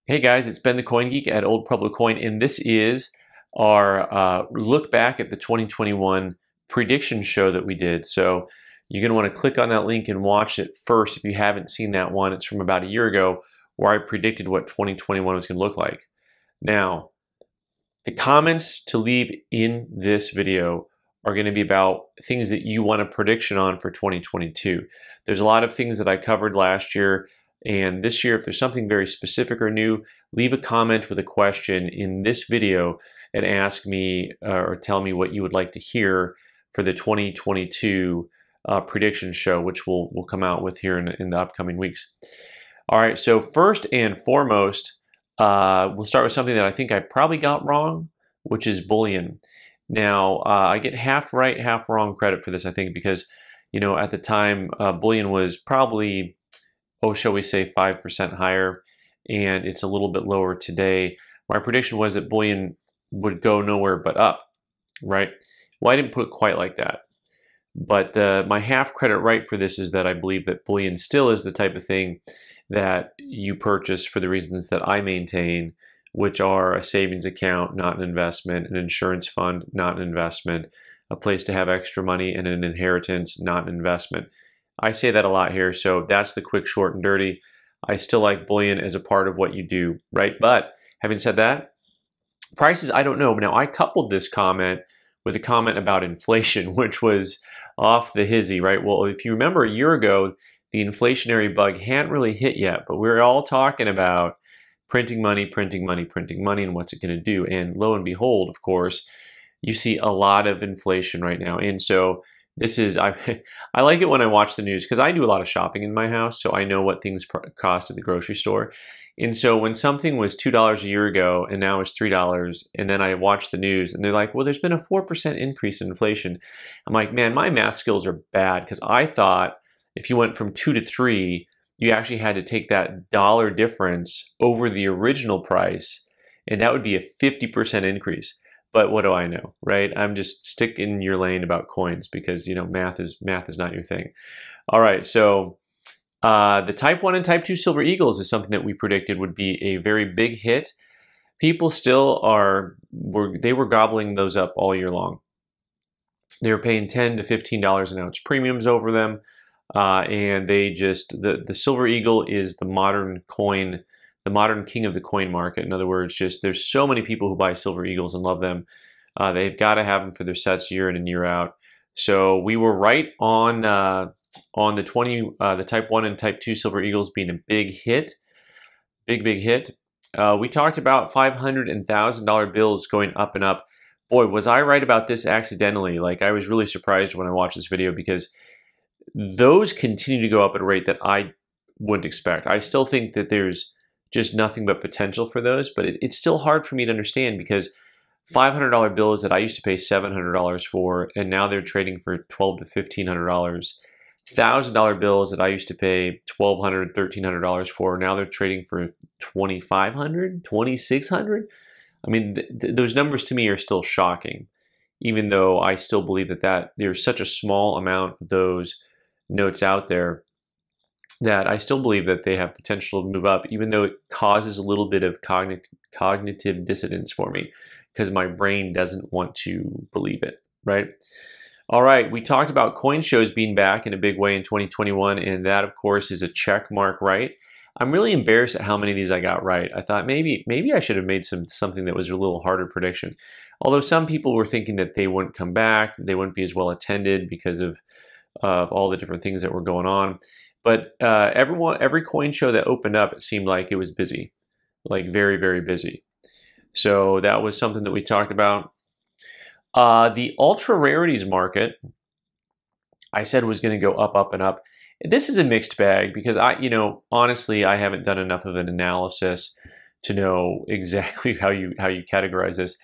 Hey guys, it's Ben the Coin Geek at Old Pueblo Coin, and this is our look back at the 2021 prediction show that we did. So you're going to want to click on that link and watch it first if you haven't seen that one. It's from about a year ago where I predicted what 2021 was going to look like. Now, the comments to leave in this video are going to be about things that you want a prediction on for 2022. There's a lot of things that I covered last year. And this year, if there's something very specific or new, leave a comment with a question in this video and ask me or tell me what you would like to hear for the 2022 prediction show, which we'll come out with here in the upcoming weeks. All right, so first and foremost, we'll start with something that I think I probably got wrong, which is Bullion. Now, I get half right, half wrong credit for this, I think, because, you know, at the time, Bullion was probably, shall we say 5% higher, and it's a little bit lower today. My prediction was that Bullion would go nowhere but up, right? Well, I didn't put it quite like that. But my half credit right for this is that I believe that Bullion still is the type of thing that you purchase for the reasons that I maintain, which are a savings account, not an investment, an insurance fund, not an investment, a place to have extra money, and an inheritance, not an investment. I say that a lot here, so that's the quick, short, and dirty. I still like Bullion as a part of what you do, right? But having said that, prices, I don't know. Now, I coupled this comment with a comment about inflation, which was off the hizzy, right? Well, if you remember a year ago, the inflationary bug hadn't really hit yet, but we were all talking about printing money, printing money, printing money, and what's it going to do? And lo and behold, of course, you see a lot of inflation right now. And so this is, I like it when I watch the news because I do a lot of shopping in my house, so I know what things cost at the grocery store. And so when something was $2 a year ago and now it's $3, and then I watch the news and they're like, well, there's been a 4% increase in inflation. I'm like, man, my math skills are bad because I thought if you went from 2 to 3, you actually had to take that dollar difference over the original price, and that would be a 50% increase. But what do I know, right? I'm just stick in your lane about coins because, you know, math is not your thing. All right, so the Type 1 and Type 2 Silver Eagles is something that we predicted would be a very big hit. People still they were gobbling those up all year long. They were paying $10 to $15 an ounce premiums over them, and they just, the Silver Eagle is the modern coin, the modern king of the coin market. In other words, just there's so many people who buy Silver Eagles and love them. They've got to have them for their sets year in and year out. So we were right on the Type 1 and Type 2 Silver Eagles being a big hit, big hit. We talked about $500 and $1,000 bills going up and up. Boy, was I right about this accidentally. Like, I was really surprised when I watched this video because those continue to go up at a rate that I wouldn't expect. I still think that there's just nothing but potential for those, but it's still hard for me to understand because $500 bills that I used to pay $700 for, and now they're trading for $1,200 to $1,500. $1,000 bills that I used to pay $1,200, $1,300 for, now they're trading for $2,500, $2,600. I mean, those numbers to me are still shocking, even though I still believe that there's such a small amount of those notes out there that I still believe that they have potential to move up, even though it causes a little bit of cognitive dissonance for me because my brain doesn't want to believe it, right? All right, we talked about coin shows being back in a big way in 2021, and that, of course, is a check mark, right? I'm really embarrassed at how many of these I got right. I thought maybe I should have made something that was a little harder prediction. Although some people were thinking that they wouldn't come back, they wouldn't be as well attended because of all the different things that were going on. But every coin show that opened up, it seemed like it was busy, like very, very busy. So that was something that we talked about. The ultra rarities market, I said was going to go up, up, and up. This is a mixed bag because honestly, I haven't done enough of an analysis to know exactly how you categorize this.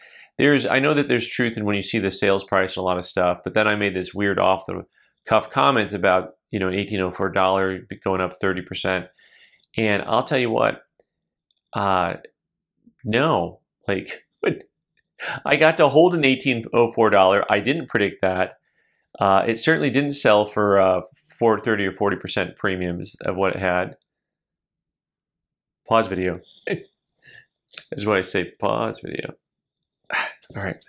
I know that there's truth in when you see the sales price and a lot of stuff, but then I made this weird off the cuff comment about, an $18.04 going up 30%. And I'll tell you what, no, like, I got to hold an $18.04. I didn't predict that. It certainly didn't sell for 30 or 40% premiums of what it had. Pause video. That's why I say pause video. All right.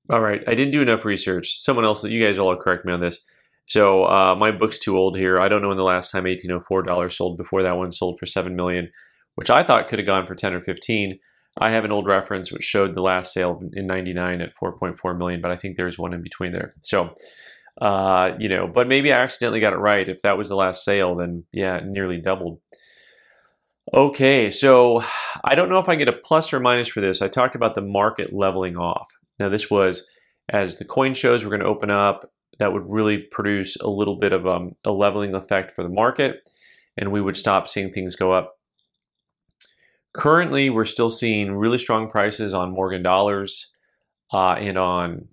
All right. I didn't do enough research. Someone else, you guys all correct me on this. So my book's too old here. I don't know when the last time $1804 sold before that one sold for 7 million, which I thought could have gone for 10 or 15. I have an old reference which showed the last sale in 99 at 4.4 million, but I think there's one in between there. So, you know, but maybe I accidentally got it right. If that was the last sale, then yeah, it nearly doubled. Okay, so I don't know if I get a plus or minus for this. I talked about the market leveling off. Now this was, as the coin shows we're going to open up, that would really produce a little bit of a leveling effect for the market, and we would stop seeing things go up. Currently, we're still seeing really strong prices on Morgan dollars and on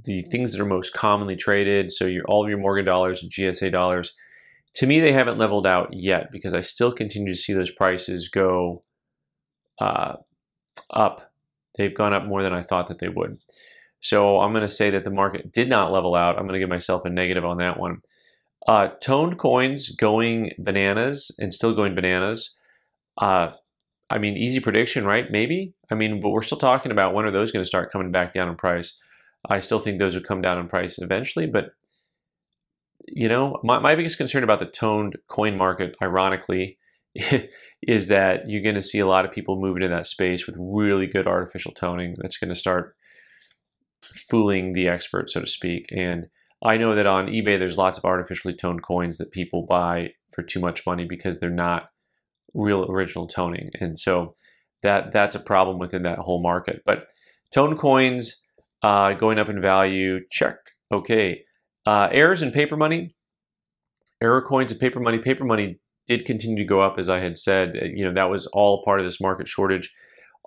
the things that are most commonly traded. So all of your Morgan dollars and GSA dollars. To me, they haven't leveled out yet because I still continue to see those prices go up. They've gone up more than I thought that they would. So I'm going to say that the market did not level out. I'm going to give myself a negative on that one. Toned coins going bananas and still going bananas. I mean, easy prediction, right? Maybe. I mean, but we're still talking about when are those going to start coming back down in price. I still think those would come down in price eventually, but you know, my biggest concern about the toned coin market, ironically, is that you're going to see a lot of people moving into that space with really good artificial toning. That's going to start fooling the experts, so to speak. And I know that on eBay, there's lots of artificially toned coins that people buy for too much money because they're not real original toning. And so that's a problem within that whole market. But toned coins going up in value, check. Okay. Errors in paper money, error coins and paper money did continue to go up, as I had said. You know, that was all part of this market shortage.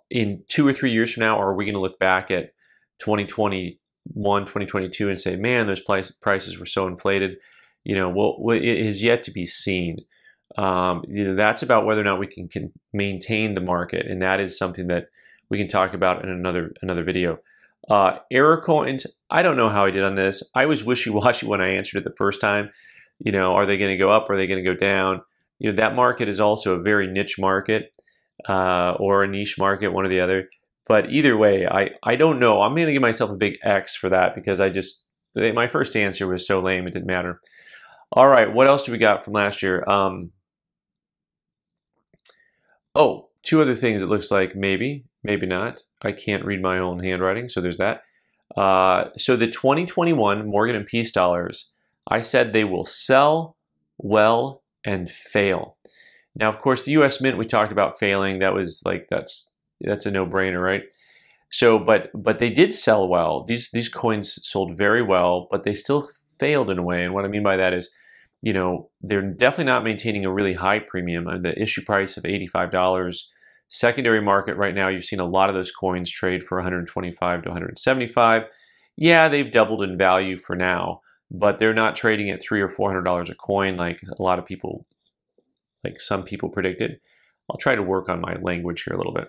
In 2 or 3 years from now, are we going to look back at 2021, 2022 and say, man, those prices were so inflated? You know, well, it is yet to be seen. You know, that's about whether or not we can maintain the market, and that is something that we can talk about in another video. Error coins, I don't know how I did on this. I was wishy-washy when I answered it the first time. You know, are they going to go up? Or are they going to go down? You know, that market is also a very niche market or a niche market, one or the other. But either way, I don't know. I'm going to give myself a big X for that because my first answer was so lame it didn't matter. All right, what else do we got from last year? Oh, 2 other things it looks like maybe not. I can't read my own handwriting, so there's that. So the 2021 Morgan and Peace dollars, I said they will sell well and fail. Now, of course, the U.S. Mint, we talked about failing. That was like, that's a no-brainer, right? So, but they did sell well. These coins sold very well, but they still failed in a way. And what I mean by that is, you know, they're definitely not maintaining a really high premium. The issue price of $85. Secondary market right now, you've seen a lot of those coins trade for 125 to 175. Yeah, they've doubled in value for now, but they're not trading at $300 or $400 a coin like a lot of people, like some people predicted. I'll try to work on my language here a little bit.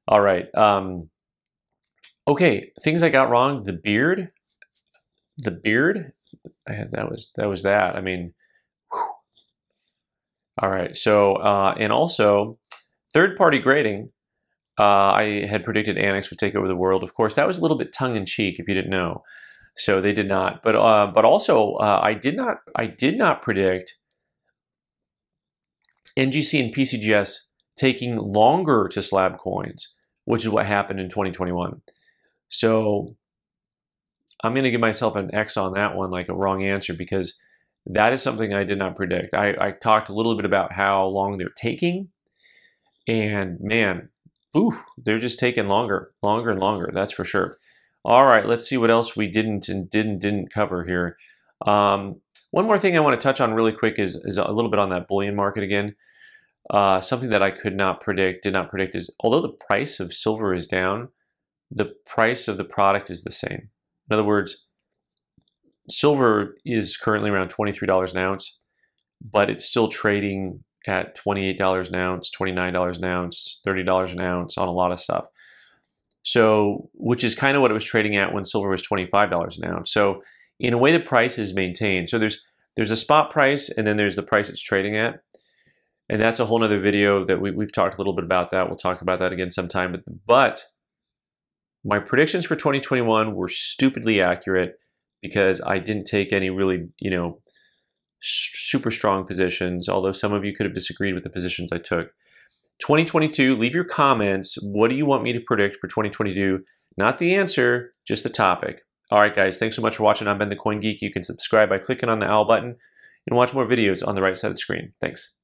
All right. Okay, things I got wrong. The beard. That was that. I mean, whew. All right. So and also third-party grading. I had predicted Annex would take over the world. Of course, that was a little bit tongue-in-cheek if you didn't know. So they did not. But also I did not predict NGC and PCGS taking longer to slab coins, which is what happened in 2021. So I'm going to give myself an X on that one, like a wrong answer, because that is something I did not predict. I talked a little bit about how long they're taking, and man, ooh, they're just taking longer and longer. That's for sure. All right, let's see what else we didn't cover here. One more thing I want to touch on really quick is a little bit on that bullion market again. Something that I did not predict is, although the price of silver is down, the price of the product is the same. In other words, silver is currently around $23 an ounce, but it's still trading at $28 an ounce, $29 an ounce, $30 an ounce on a lot of stuff. So, which is kind of what it was trading at when silver was $25 an ounce. So, in a way, the price is maintained. So there's a spot price, and then there's the price it's trading at. And that's a whole nother video that we've talked a little bit about that. We'll talk about that again sometime. But my predictions for 2021 were stupidly accurate because I didn't take any really, super strong positions, although some of you could have disagreed with the positions I took. 2022, leave your comments. What do you want me to predict for 2022? Not the answer, just the topic. All right, guys, thanks so much for watching. I've been the Coin Geek. You can subscribe by clicking on the owl button and watch more videos on the right side of the screen. Thanks.